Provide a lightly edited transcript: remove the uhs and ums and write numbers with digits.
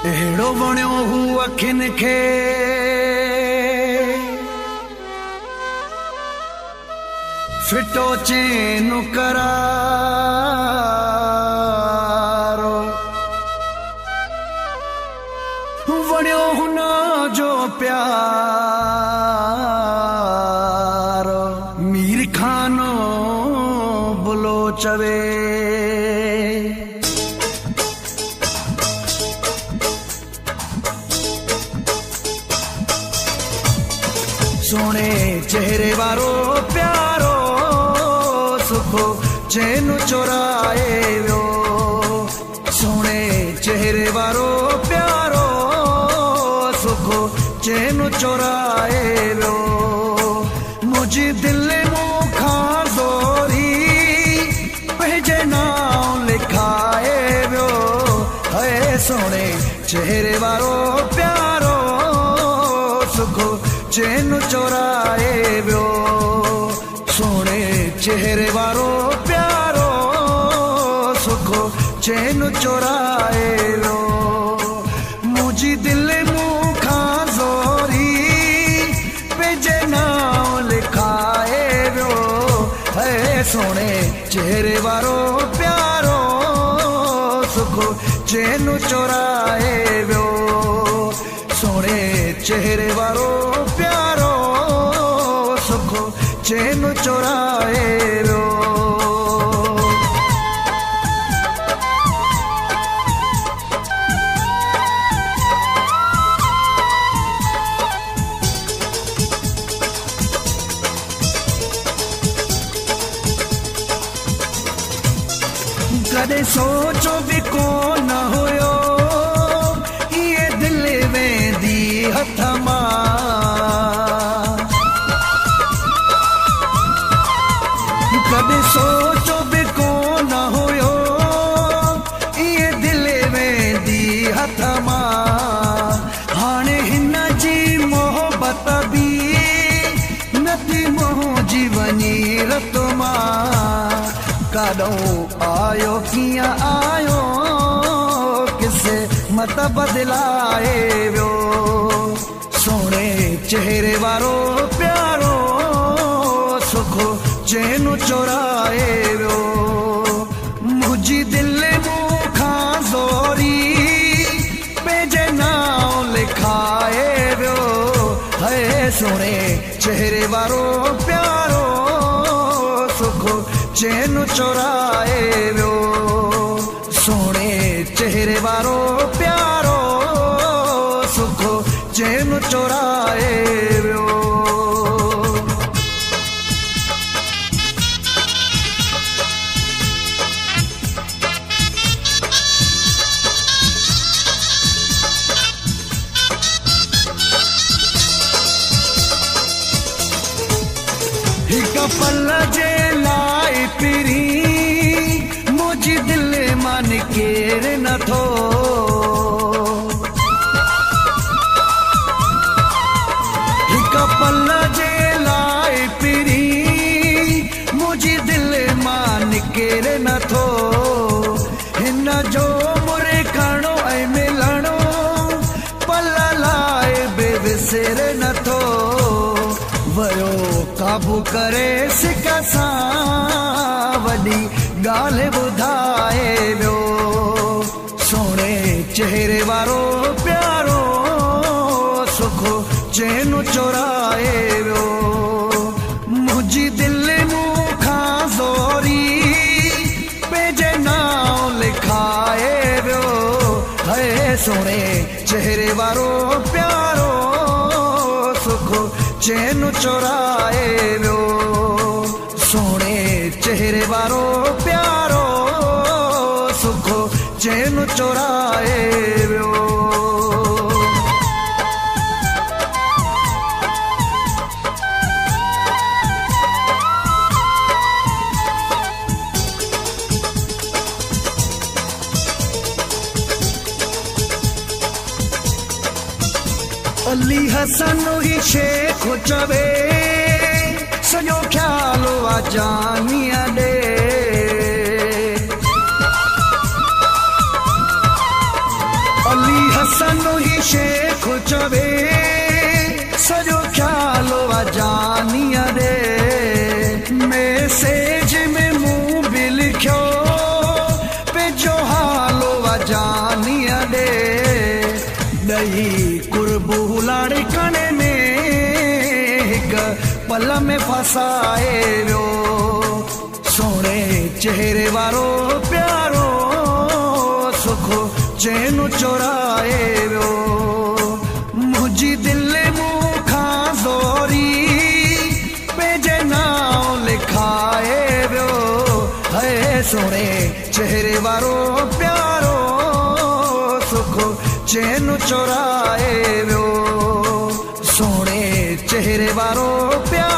अहिड़ो वणियो हू अखियुनि खे फिटो चैन करारो वणियो हुन जो प्यारो मीर खानो बुलो चवे सोने चेहरे वारो प्यारो सुखो चैन चोराए वियो सोने चेहरे वारो प्यारो सुखो चैन चोराए वियो मुझी दिल मूंखां ज़ोरी पंहिंजे नाम लिखाए वियो है सोने चेहरे वारो प्यारो सुखो चैन चोराए वियो सोने चेहरे वारो प्यारो सुखो चैन चोराए वियो मुझी दिल मूंखां ज़ोरी पंहिंजे नाम लिखाए वियो है सोने चेहरे वारो प्यारो सुखो चैन चोराए वियो सोने चेहरे वारो प्यारो सुखो चैन चोराए वियो कदे सोचो भी कोन हुयो ये दिल वेंदी हथ मां कदे सोचो भी कोन हुयो ये दिल वेंदी हथ मां हाणे हिन जी मोहबत बि नथी मुंहिंजी वञी रत मां काॾों आयो कीअं आयो किसे मत बदलाए वियो सोने चेहरे वारो प्यारो सुखो चैन चोराए वियो मुंहिंजी दिल मूंखां ज़ोरी पंहिंजे नाम लिखाए वियो है सोने चेहरे वारो प्यारो सुखो चैन चोराए वियो सोने चेहरे वारो प्यारो सुखो चैन चोराए वियो हिक पल जे लाइ पिरी मुंहिंजी दिल मां निकेर नथो हिक पल जे लाइ पिरी मुंहिंजी दिल मां निकेर नथो हिन जो मुरे खणो ऐं मिलणो पल लाइ बि विसर नथो वयो काबू करे सिक सां वॾी ॻाल्हि ॿुधाए वियो सोने चेहरे वारो प्यारो सुखो चैन चोराए वियो मुंहिंजी दिल मूंखां ज़ोरी पंहिंजे नाम लिखाए वियो है सोने चेहरे वारो प्यारो सुखो चैन चोराए वियो सोने चेहरे वारो प्यारो सुखो चैन चोराए वियो अली हसन ही शेख चवे सॼो ख़्यालो आ जानीअ ॾे अली हसन पल में फसाए वियो सोने चेहरे वारो प्यारो सुख चैन चोराए वियो मुझी दिल मुखां ज़ोरी पंहिंजे नाम लिखाए वियो है सोने चेहरे वारो प्यारो सुख चैन चोराए वियो सोने चेहरे वारो प्यारो